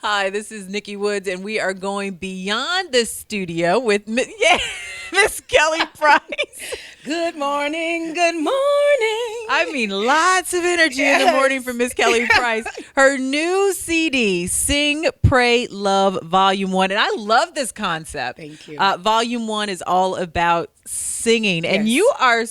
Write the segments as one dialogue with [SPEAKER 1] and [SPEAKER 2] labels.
[SPEAKER 1] Hi, this is Nikki Woods, and we are going beyond the studio with Miss Kelly Price.
[SPEAKER 2] Good morning, good morning.
[SPEAKER 1] I mean, lots of energy in the morning from Miss Kelly Price. Her new CD, Sing, Pray, Love, Volume 1. And I love this concept.
[SPEAKER 2] Thank you.
[SPEAKER 1] Volume 1 is all about singing. And
[SPEAKER 2] Yes.
[SPEAKER 1] you are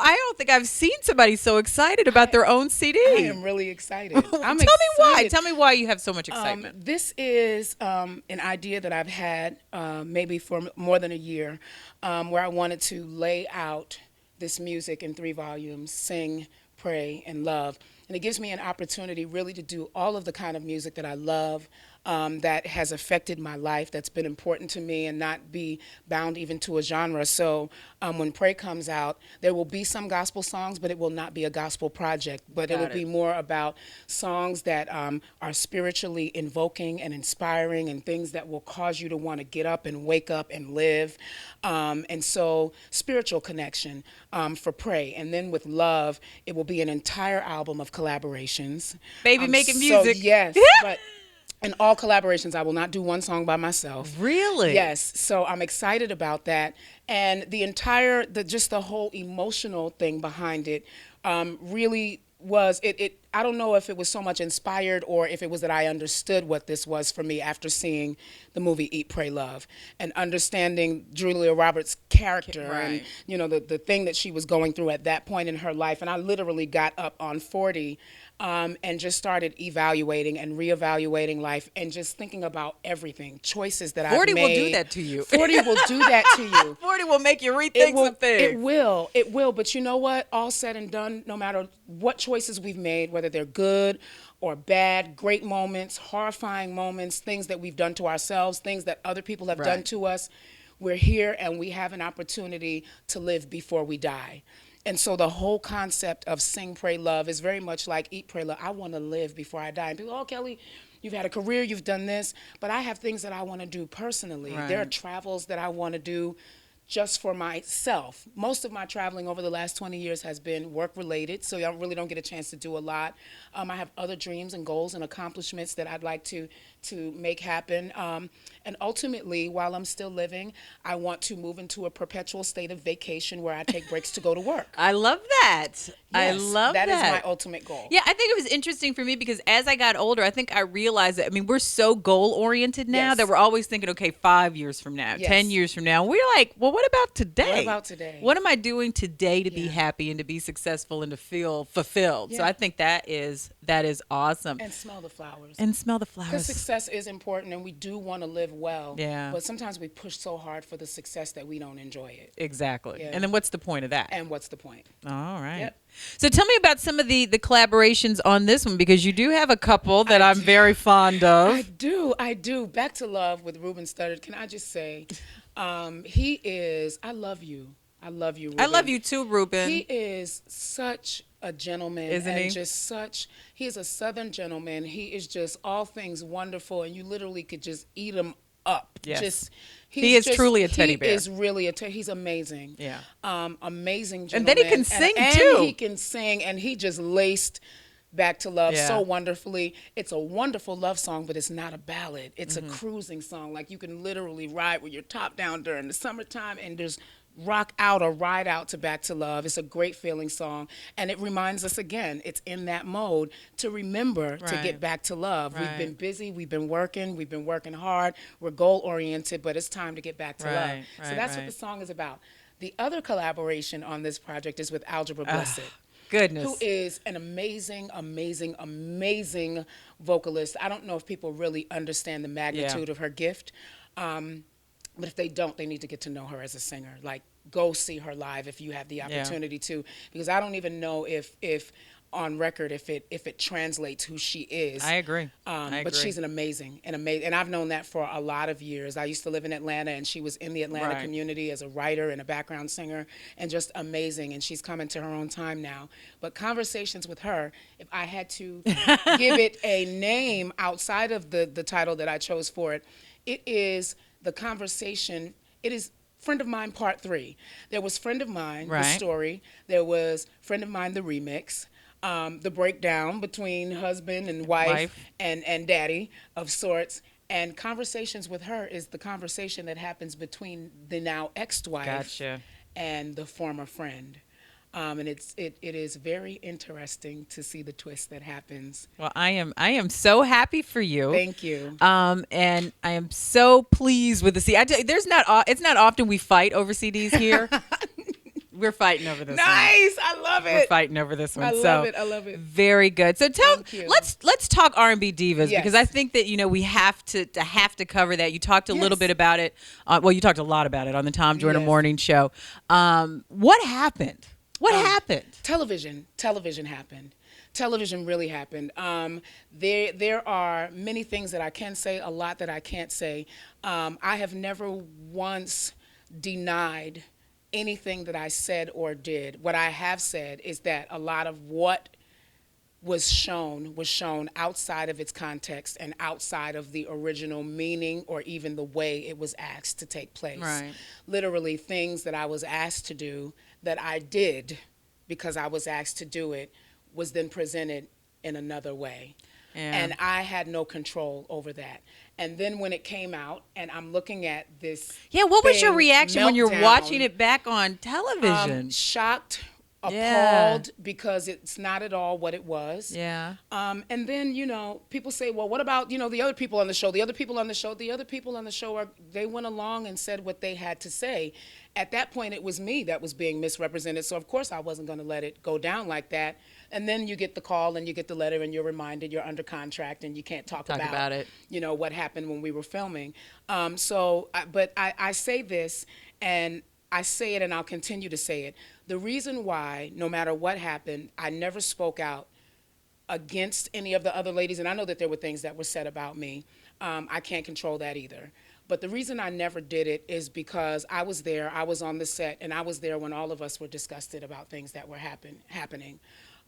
[SPEAKER 1] I don't think I've seen somebody so excited about their own CD.
[SPEAKER 2] I am really excited.
[SPEAKER 1] Tell me why. Tell me why you have so much excitement.
[SPEAKER 2] This is an idea that I've had maybe for more than a year, where I wanted to lay out this music in 3 volumes, Sing, Pray, and Love. And it gives me an opportunity really to do all of the kind of music that I love, that has affected my life, that's been important to me, and not be bound even to a genre. So when Pray comes out, there will be some gospel songs, but it will not be a gospel project. But it will be more about songs that are spiritually invoking and inspiring, and things that will cause you to want to get up and wake up and live. And so spiritual connection for Pray. And then with Love, it will be an entire album of collaborations.
[SPEAKER 1] Baby making music.
[SPEAKER 2] So, yes, but in all collaborations, I will not do one song by myself.
[SPEAKER 1] Really?
[SPEAKER 2] Yes. So I'm excited about that. And just the whole emotional thing behind it really was, I don't know if it was so much inspired or if it was that I understood what this was for me after seeing the movie Eat, Pray, Love, and understanding Julia Roberts' character,
[SPEAKER 1] Right.
[SPEAKER 2] and the thing that she was going through at that point in her life. And I literally got up on 40 and just started evaluating and reevaluating life, and just thinking about everything, choices that I've
[SPEAKER 1] 40
[SPEAKER 2] made.
[SPEAKER 1] will do that to you.
[SPEAKER 2] 40 will do that to you.
[SPEAKER 1] 40 will make you rethink some things.
[SPEAKER 2] It will. But you know what? All said and done, no matter what choices we've made, whether they're good or bad, great moments, horrifying moments, things that we've done to ourselves, things that other people have done to us, we're here and we have an opportunity to live before we die. And so the whole concept of Sing, Pray, Love is very much like Eat, Pray, Love. I want to live before I die. And people, oh, Kelly, you've had a career, you've done this, but I have things that I want to do personally.
[SPEAKER 1] Right.
[SPEAKER 2] There are travels that I want to do just for myself. Most of my traveling over the last 20 years has been work related, so I really don't get a chance to do a lot. I have other dreams and goals and accomplishments that I'd like to make happen. And ultimately, while I'm still living, I want to move into a perpetual state of vacation where I take breaks to go to work.
[SPEAKER 1] I love that. I
[SPEAKER 2] Yes,
[SPEAKER 1] love that.
[SPEAKER 2] That is my ultimate goal.
[SPEAKER 1] Yeah, I think it was interesting for me because as I got older, I think I realized that, I mean, we're so goal oriented now
[SPEAKER 2] Yes.
[SPEAKER 1] that we're always thinking, okay, 5 years from now,
[SPEAKER 2] Yes.
[SPEAKER 1] 10 years from now. We're like, well, what about today?
[SPEAKER 2] What about today?
[SPEAKER 1] What am I doing today to be
[SPEAKER 2] Yeah.
[SPEAKER 1] happy and to be successful and to feel fulfilled? So
[SPEAKER 2] Yeah.
[SPEAKER 1] I think that is awesome.
[SPEAKER 2] And smell the flowers.
[SPEAKER 1] And smell the
[SPEAKER 2] Because
[SPEAKER 1] flowers.
[SPEAKER 2] success is important, and we do want to live well.
[SPEAKER 1] Yeah.
[SPEAKER 2] But sometimes we push so hard for the success that we don't enjoy it.
[SPEAKER 1] Exactly.
[SPEAKER 2] Yeah.
[SPEAKER 1] And then what's the point of that?
[SPEAKER 2] And what's the point?
[SPEAKER 1] All right.
[SPEAKER 2] Yep.
[SPEAKER 1] So tell me about some of the collaborations on this one, because you do have a couple that I'm very fond of.
[SPEAKER 2] I do. Back to Love with Ruben Studdard. Can I just say, he is, I love you. I love you, Ruben.
[SPEAKER 1] I love you too, Ruben.
[SPEAKER 2] He is such a gentleman.
[SPEAKER 1] Isn't
[SPEAKER 2] and
[SPEAKER 1] he?
[SPEAKER 2] He is a Southern gentleman. He is just all things wonderful, and you literally could just eat him up.
[SPEAKER 1] Yes.
[SPEAKER 2] He
[SPEAKER 1] is truly a teddy bear.
[SPEAKER 2] He is really he's amazing.
[SPEAKER 1] Yeah.
[SPEAKER 2] Amazing
[SPEAKER 1] And
[SPEAKER 2] gentleman.
[SPEAKER 1] then he can sing,
[SPEAKER 2] and
[SPEAKER 1] too.
[SPEAKER 2] he can sing, and he just laced Back to Love
[SPEAKER 1] Yeah.
[SPEAKER 2] so wonderfully. It's a wonderful love song, but it's not a ballad. It's
[SPEAKER 1] Mm-hmm.
[SPEAKER 2] a cruising song. Like, you can literally ride with your top down during the summertime and just rock out or ride out to Back to Love. It's a great feeling song, and it reminds us again, it's in that mode to remember to
[SPEAKER 1] Right.
[SPEAKER 2] get back to love.
[SPEAKER 1] Right.
[SPEAKER 2] We've been busy, we've been working hard, we're goal oriented, but it's time to get back to love.
[SPEAKER 1] Right,
[SPEAKER 2] So
[SPEAKER 1] right,
[SPEAKER 2] that's
[SPEAKER 1] right.
[SPEAKER 2] what the song is about. The other collaboration on this project is with Algebra Blessed,
[SPEAKER 1] Goodness.
[SPEAKER 2] who is an amazing, amazing, amazing vocalist. I don't know if people really understand the magnitude of her gift, but if they don't, they need to get to know her as a singer. Like, go see her live if you have the opportunity to, because I don't even know if on record if it translates who she is.
[SPEAKER 1] I agree. I agree.
[SPEAKER 2] But she's an amazing, and I've known that for a lot of years. I used to live in Atlanta, and she was in the Atlanta
[SPEAKER 1] Right.
[SPEAKER 2] community as a writer and a background singer, and just amazing. And she's coming to her own time now. But conversations with her, if I had to give it a name outside of the title that I chose for it, it is the conversation. It is Friend of Mine Part 3. There was Friend of Mine,
[SPEAKER 1] Right.
[SPEAKER 2] the story. There was Friend of Mine, the remix. the breakdown between husband and wife,
[SPEAKER 1] Wife.
[SPEAKER 2] and daddy of sorts. And conversations with her is the conversation that happens between the now ex-wife
[SPEAKER 1] Gotcha.
[SPEAKER 2] and the former friend. And it is very interesting to see the twist that happens.
[SPEAKER 1] Well, I am so happy for you.
[SPEAKER 2] Thank you.
[SPEAKER 1] And I am so pleased with the CD. It's not often we fight over CDs here. We're fighting over this one.
[SPEAKER 2] Nice. I love it.
[SPEAKER 1] We're fighting over this one.
[SPEAKER 2] I love it. I love it.
[SPEAKER 1] Very good. So
[SPEAKER 2] Thank you.
[SPEAKER 1] let's talk R&B divas,
[SPEAKER 2] Yes.
[SPEAKER 1] because I think that we have to cover that. You talked a little
[SPEAKER 2] Yes.
[SPEAKER 1] bit about it. Well, you talked a lot about it on the Tom Joyner
[SPEAKER 2] Yes.
[SPEAKER 1] Morning Show. What happened? What happened?
[SPEAKER 2] Television happened. Television really happened. There are many things that I can say, a lot that I can't say. I have never once denied anything that I said or did. What I have said is that a lot of what was shown outside of its context and outside of the original meaning or even the way it was asked to take place.
[SPEAKER 1] Right.
[SPEAKER 2] Literally things that I was asked to do that I did because I was asked to do it was then presented in another way.
[SPEAKER 1] Yeah.
[SPEAKER 2] And I had no control over that. And then when it came out and I'm looking at this
[SPEAKER 1] Yeah, what was your
[SPEAKER 2] thing,
[SPEAKER 1] reaction when you're
[SPEAKER 2] meltdown,
[SPEAKER 1] watching it back on television?
[SPEAKER 2] shocked,
[SPEAKER 1] Yeah.
[SPEAKER 2] appalled, because it's not at all what it was.
[SPEAKER 1] Yeah.
[SPEAKER 2] And then, people say, well, what about, the other people on the show? The other people on the show, they went along and said what they had to say. At that point, it was me that was being misrepresented. So, of course, I wasn't going to let it go down like that. And then you get the call and you get the letter and you're reminded you're under contract and you can't talk about
[SPEAKER 1] it.
[SPEAKER 2] What happened when we were filming. But I say this, and I say it and I'll continue to say it. The reason why, no matter what happened, I never spoke out against any of the other ladies, and I know that there were things that were said about me. I can't control that either. But the reason I never did it is because I was there, I was on the set, and I was there when all of us were disgusted about things that were happening.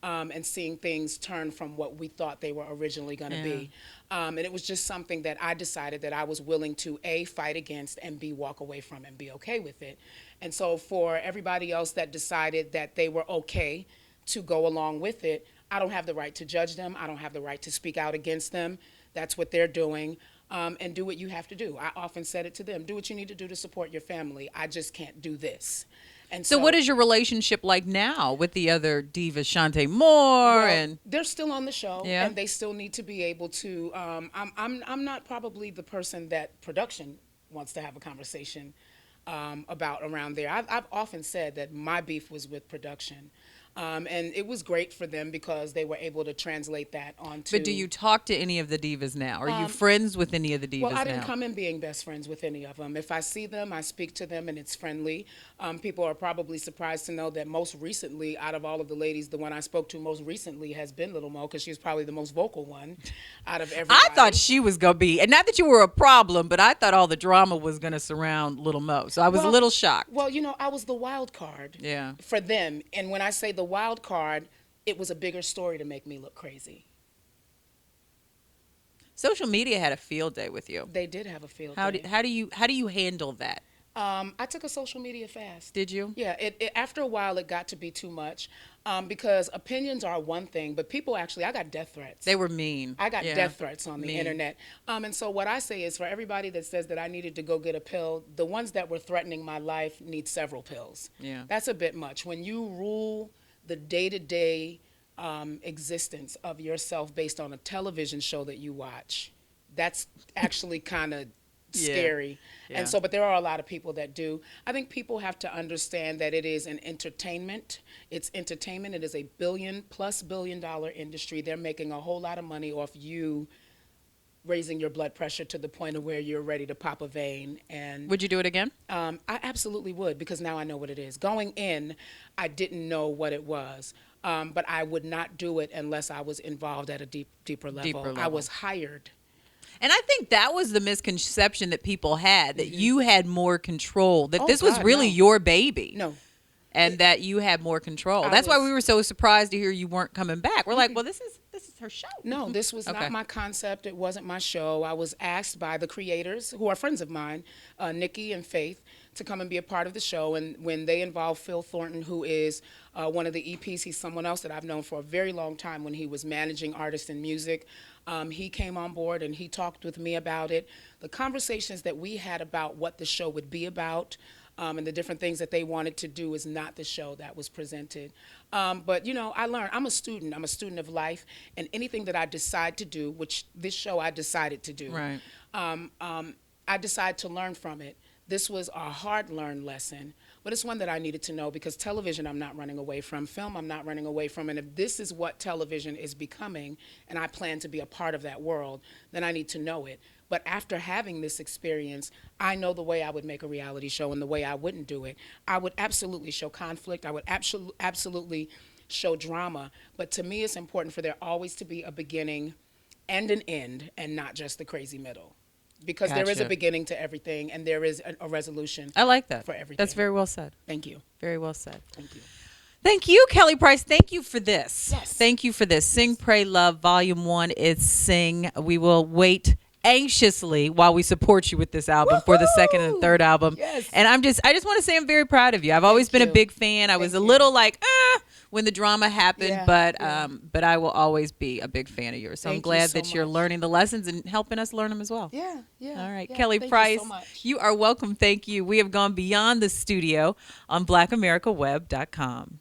[SPEAKER 2] And seeing things turn from what we thought they were originally going to be. And it was just something that I decided that I was willing to, A, fight against, and B, walk away from and be okay with it. And so for everybody else that decided that they were okay to go along with it, I don't have the right to judge them. I don't have the right to speak out against them. That's what they're doing. And do what you have to do. I often said it to them, do what you need to do to support your family. I just can't do this. And
[SPEAKER 1] So what is your relationship like now with the other divas, Shantae Moore and?
[SPEAKER 2] They're still on the show,
[SPEAKER 1] Yeah.
[SPEAKER 2] and they still need to be able to. I'm not probably the person that production wants to have a conversation about around there. I've often said that my beef was with production. And it was great for them because they were able to translate that onto.
[SPEAKER 1] But do you talk to any of the divas now? Are you friends with any of the divas now?
[SPEAKER 2] Well, I didn't come in being best friends with any of them. If I see them, I speak to them, and it's friendly. People are probably surprised to know that most recently, out of all of the ladies, the one I spoke to most recently has been Little Mo, because she was probably the most vocal one out of everybody.
[SPEAKER 1] I thought she was going to be, and not that you were a problem, but I thought all the drama was going to surround Little Mo. So I was a little shocked.
[SPEAKER 2] Well, I was the wild card for them. And when I say the wild card, it was a bigger story to make me look crazy.
[SPEAKER 1] Social media had a field day with you.
[SPEAKER 2] They did have a field day.
[SPEAKER 1] How do you handle that?
[SPEAKER 2] I took a social media fast.
[SPEAKER 1] Did you?
[SPEAKER 2] Yeah. After a while, it got to be too much, because opinions are one thing, but people actually, I got death threats.
[SPEAKER 1] They were mean.
[SPEAKER 2] I got death threats on the
[SPEAKER 1] Mean.
[SPEAKER 2] internet. And so what I say is, for everybody that says that I needed to go get a pill, the ones that were threatening my life need several pills.
[SPEAKER 1] Yeah.
[SPEAKER 2] That's a bit much. When you rule the day-to-day existence of yourself based on a television show that you watch, that's actually kind of scary.
[SPEAKER 1] Yeah.
[SPEAKER 2] And so, but there are a lot of people that do. I think people have to understand that it is an entertainment. It's entertainment. It is a $1 billion+ industry. They're making a whole lot of money off you raising your blood pressure to the point of where you're ready to pop a vein. And
[SPEAKER 1] Would you do it again?
[SPEAKER 2] I absolutely would, because now I know what it is. Going in, I didn't know what it was. But I would not do it unless I was involved at a deeper level. I was hired.
[SPEAKER 1] And I think that was the misconception that people had, that you had more control, that this was
[SPEAKER 2] God,
[SPEAKER 1] really
[SPEAKER 2] no.
[SPEAKER 1] your baby.
[SPEAKER 2] No.
[SPEAKER 1] And that you had more control. That's why we were so surprised to hear you weren't coming back. We're like, well, this is this is her show.
[SPEAKER 2] No, this was
[SPEAKER 1] Okay.
[SPEAKER 2] not my concept. It wasn't my show. I was asked by the creators, who are friends of mine, Nikki and Faith, to come and be a part of the show. And when they involved Phil Thornton, who is one of the EPs, he's someone else that I've known for a very long time when he was managing artists in music. He came on board and he talked with me about it. The conversations that we had about what the show would be about, and the different things that they wanted to do is not the show that was presented. But, you know, I learned. I'm a student. I'm a student of life. And anything that I decide to do, which this show I decided to do,
[SPEAKER 1] Right.
[SPEAKER 2] I decided to learn from it. This was a hard-learned lesson, but it's one that I needed to know because television I'm not running away from, film I'm not running away from, and if this is what television is becoming and I plan to be a part of that world, then I need to know it. But after having this experience, I know the way I would make a reality show and the way I wouldn't do it. I would absolutely show conflict. I would absolutely show drama. But to me, it's important for there always to be a beginning and an end and not just the crazy middle. Because there is a
[SPEAKER 1] Gotcha.
[SPEAKER 2] beginning to everything and there is a resolution
[SPEAKER 1] I like that.
[SPEAKER 2] for everything.
[SPEAKER 1] That's very well said.
[SPEAKER 2] Thank you.
[SPEAKER 1] Very well said.
[SPEAKER 2] Thank you.
[SPEAKER 1] Thank you, Kelly Price. Thank you for this.
[SPEAKER 2] Yes.
[SPEAKER 1] Thank you for this. Sing, Pray, Love, Volume 1 is Sing. We will wait anxiously while we support you with this album for the second and third album.
[SPEAKER 2] Yes.
[SPEAKER 1] And I just want to say I'm very proud of you. I've always been a
[SPEAKER 2] you.
[SPEAKER 1] big fan. I was a little like, when the drama happened,
[SPEAKER 2] Yeah,
[SPEAKER 1] but I will always be a big fan of yours. So I'm
[SPEAKER 2] Thank you
[SPEAKER 1] glad
[SPEAKER 2] so
[SPEAKER 1] that you're
[SPEAKER 2] much.
[SPEAKER 1] learning the lessons and helping us learn them as well.
[SPEAKER 2] Yeah, yeah.
[SPEAKER 1] All right,
[SPEAKER 2] yeah.
[SPEAKER 1] Kelly
[SPEAKER 2] Thank
[SPEAKER 1] Price,
[SPEAKER 2] you so much.
[SPEAKER 1] you are welcome. Thank you. We have gone beyond the studio on BlackAmericaWeb.com.